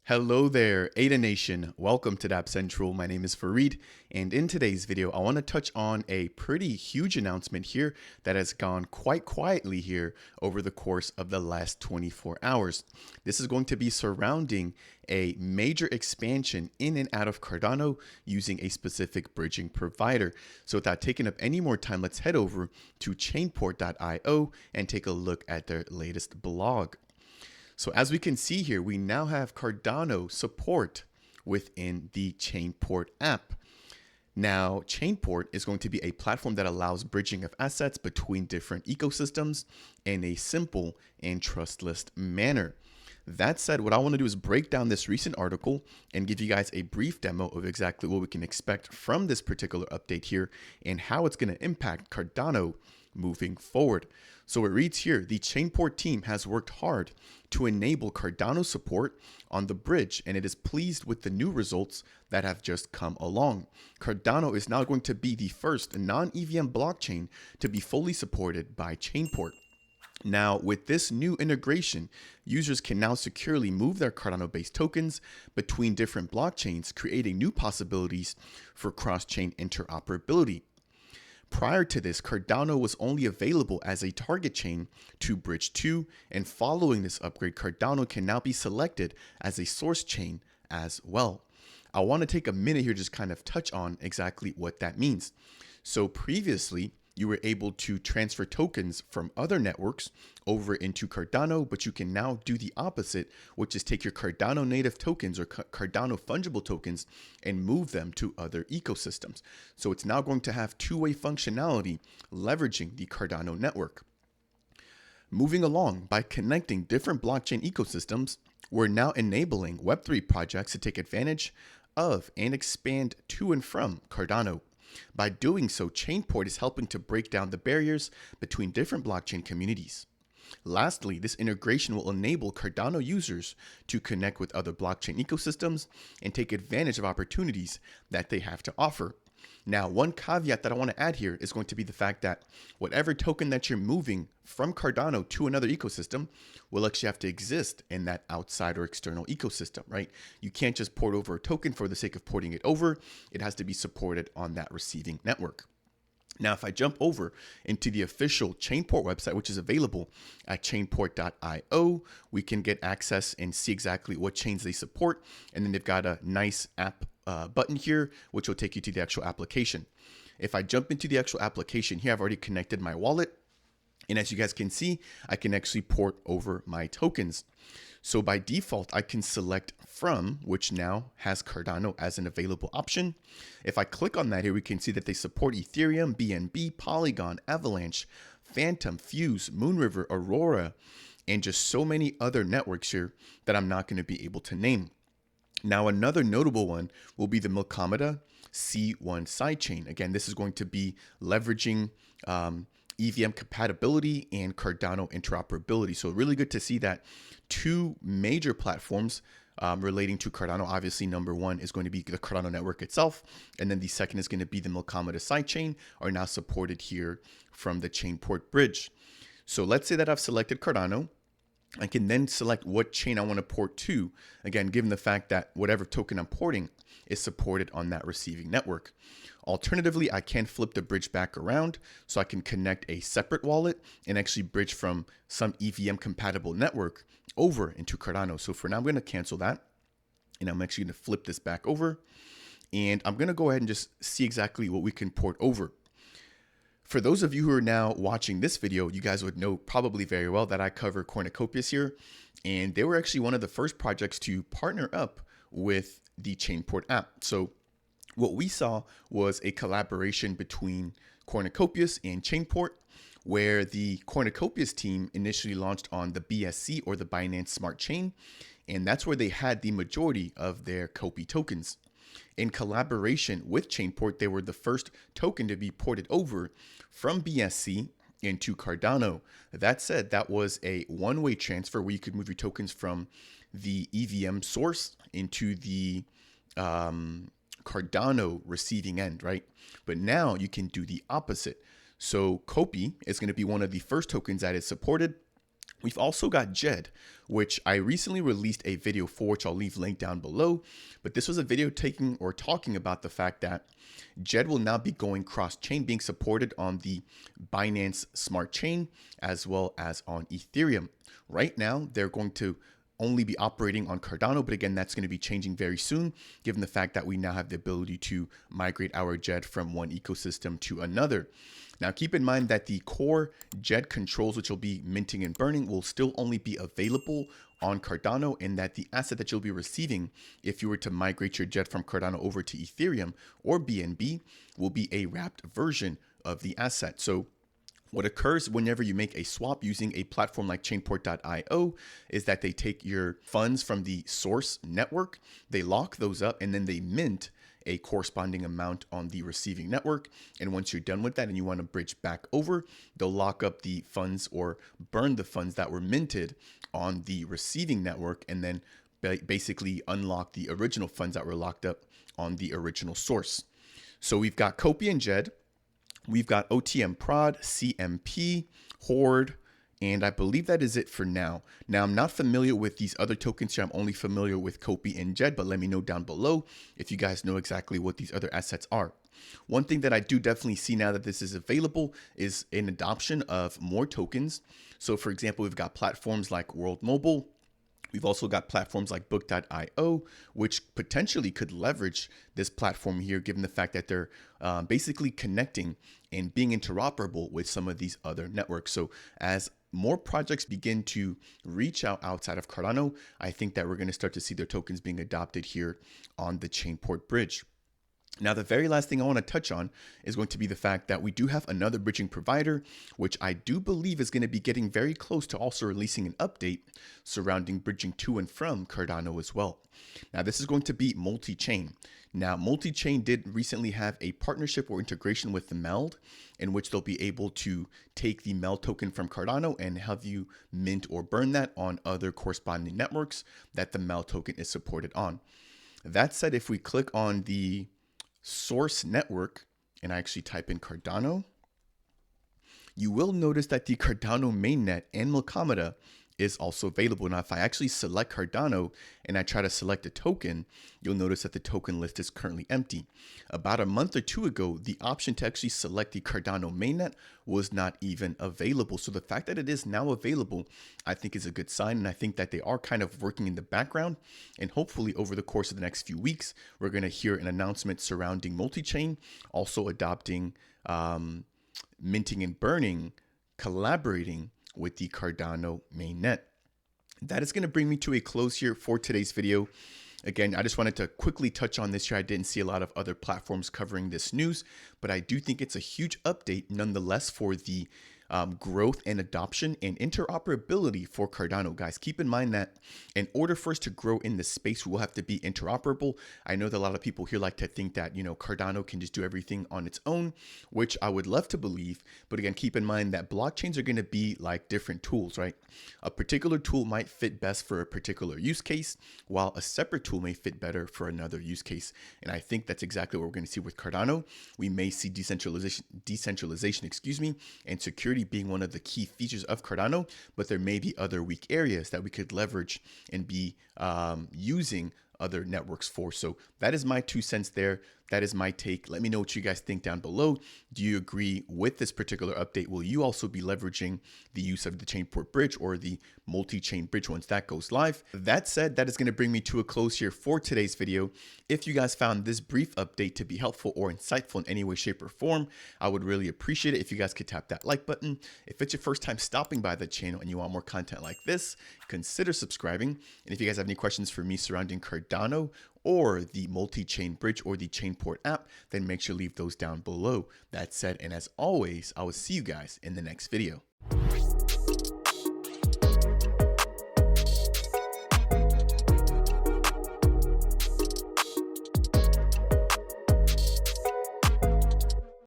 Hello there, Ada Nation. Welcome to Dapp Central. My name is Fareed, and in today's video, I want to touch on a pretty huge announcement here that has gone quite quietly here over the course of the last 24 hours. This is going to be surrounding a major expansion in and out of Cardano using a specific bridging provider. So without taking up any more time, let's head over to ChainPort.io and take a look at their latest blog. So as we can see here, we now have Cardano support within the ChainPort app. Now, ChainPort is going to be a platform that allows bridging of assets between different ecosystems in a simple and trustless manner. That said, what I want to do is break down this recent article and give you guys a brief demo of exactly what we can expect from this particular update here and how it's going to impact Cardano moving forward. So it reads here, the ChainPort team has worked hard to enable Cardano support on the bridge, and it is pleased with the new results that have just come along. Cardano is now going to be the first non-EVM blockchain to be fully supported by ChainPort. Now, with this new integration, users can now securely move their Cardano-based tokens between different blockchains, creating new possibilities for cross-chain interoperability. Prior to this, Cardano was only available as a target chain to bridge to, and following this upgrade, Cardano can now be selected as a source chain as well. I want to take a minute here to just kind of touch on exactly what that means. So previously, you were able to transfer tokens from other networks over into Cardano, but you can now do the opposite, which is take your Cardano native tokens or Cardano fungible tokens and move them to other ecosystems. So it's now going to have two-way functionality leveraging the Cardano network. Moving along, by connecting different blockchain ecosystems, we're now enabling Web3 projects to take advantage of and expand to and from Cardano. By doing so, ChainPort is helping to break down the barriers between different blockchain communities. Lastly, this integration will enable Cardano users to connect with other blockchain ecosystems and take advantage of opportunities that they have to offer. Now, one caveat that I want to add here is going to be the fact that whatever token that you're moving from Cardano to another ecosystem will actually have to exist in that outside or external ecosystem, right? You can't just port over a token for the sake of porting it over. It has to be supported on that receiving network. Now, if I jump over into the official ChainPort website, which is available at ChainPort.io, we can get access and see exactly what chains they support. And then they've got a nice app button here, which will take you to the actual application. If I jump into the actual application here, I've already connected my wallet. And as you guys can see, I can actually port over my tokens. So by default, I can select from, which now has Cardano as an available option. If I click on that here, we can see that they support Ethereum, BNB, Polygon, Avalanche, Phantom, Fuse, Moonriver, Aurora, and just so many other networks here that I'm not going to be able to name. Now, another notable one will be the Milkamada C1 sidechain. Again, this is going to be leveraging EVM compatibility and Cardano interoperability. So really good to see that two major platforms relating to Cardano. Obviously, number one is going to be the Cardano network itself. And then the second is going to be the Milkamada sidechain are now supported here from the ChainPort bridge. So let's say that I've selected Cardano. I can then select what chain I want to port to, again, given the fact that whatever token I'm porting is supported on that receiving network. Alternatively, I can flip the bridge back around so I can connect a separate wallet and actually bridge from some EVM compatible network over into Cardano. So for now, I'm going to cancel that, and I'm actually going to flip this back over, and I'm going to go ahead and just see exactly what we can port over. For those of you who are now watching this video, you guys would know probably very well that I cover Cornucopias here, and they were actually one of the first projects to partner up with the ChainPort app. So what we saw was a collaboration between Cornucopias and ChainPort, where the Cornucopias team initially launched on the BSC or the Binance Smart Chain, and that's where they had the majority of their Copy tokens. In collaboration with ChainPort, they were the first token to be ported over from BSC into Cardano. That said, that was a one-way transfer where you could move your tokens from the EVM source into the Cardano receiving end, right? But now you can do the opposite. So Copy is going to be one of the first tokens that is supported. We've also got Jed, which I recently released a video for, which I'll leave linked down below. But this was a video talking about the fact that Jed will now be going cross-chain, being supported on the Binance Smart Chain as well as on Ethereum. Right now, they're going to only be operating on Cardano, but again, that's going to be changing very soon, given the fact that we now have the ability to migrate our Jed from one ecosystem to another. Now, keep in mind that the core Jed controls, which will be minting and burning, will still only be available on Cardano, and that the asset that you'll be receiving if you were to migrate your Jed from Cardano over to Ethereum or BNB will be a wrapped version of the asset. So what occurs whenever you make a swap using a platform like ChainPort.io is that they take your funds from the source network, they lock those up, and then they mint a corresponding amount on the receiving network. And once you're done with that and you want to bridge back over, they'll lock up the funds or burn the funds that were minted on the receiving network, and then basically unlock the original funds that were locked up on the original source. So we've got Copy and Jed. We've got OTM Prod, CMP, Horde, and I believe that is it for now. Now, I'm not familiar with these other tokens here. I'm only familiar with Copy and Jed, but let me know down below if you guys know exactly what these other assets are. One thing that I do definitely see now that this is available is an adoption of more tokens. So for example, we've got platforms like World Mobile. We've also got platforms like Book.io, which potentially could leverage this platform here, given the fact that they're basically connecting and being interoperable with some of these other networks. So as more projects begin to reach out outside of Cardano, I think that we're going to start to see their tokens being adopted here on the ChainPort bridge. Now, the very last thing I want to touch on is going to be the fact that we do have another bridging provider, which I do believe is going to be getting very close to also releasing an update surrounding bridging to and from Cardano as well. Now, this is going to be multi-chain. Now, multi-chain did recently have a partnership or integration with the MELD, in which they'll be able to take the MELD token from Cardano and have you mint or burn that on other corresponding networks that the MELD token is supported on. That said, if we click on the source network and I actually type in Cardano, you will notice that the Cardano mainnet and Milkamada is also available. Now, if I actually select Cardano and I try to select a token, you'll notice that the token list is currently empty. About a month or two ago, the option to actually select the Cardano mainnet was not even available. So the fact that it is now available, I think is a good sign. And I think that they are kind of working in the background. And hopefully over the course of the next few weeks, we're going to hear an announcement surrounding multi-chain, also adopting minting and burning, collaborating with the Cardano mainnet. That is going to bring me to a close here for today's video. Again, I just wanted to quickly touch on this here. I didn't see a lot of other platforms covering this news, but I do think it's a huge update nonetheless for the growth and adoption and interoperability for Cardano. Guys, keep in mind that in order for us to grow in this space, we will have to be interoperable. I know that a lot of people here like to think that, Cardano can just do everything on its own, which I would love to believe. But again, keep in mind that blockchains are going to be like different tools, right? A particular tool might fit best for a particular use case, while a separate tool may fit better for another use case. And I think that's exactly what we're going to see with Cardano. We may see decentralization, and security being one of the key features of Cardano, but there may be other weak areas that we could leverage and be using other networks for. So that is my 2 cents there. That is my take. Let me know what you guys think down below. Do you agree with this particular update? Will you also be leveraging the use of the ChainPort bridge or the multi-chain bridge once that goes live? That said, that is going to bring me to a close here for today's video. If you guys found this brief update to be helpful or insightful in any way, shape, or form, I would really appreciate it if you guys could tap that like button. If it's your first time stopping by the channel and you want more content like this, consider subscribing. And if you guys have any questions for me surrounding Cardano or the multi-chain bridge or the ChainPort app, then make sure to leave those down below. That said, and as always, I will see you guys in the next video.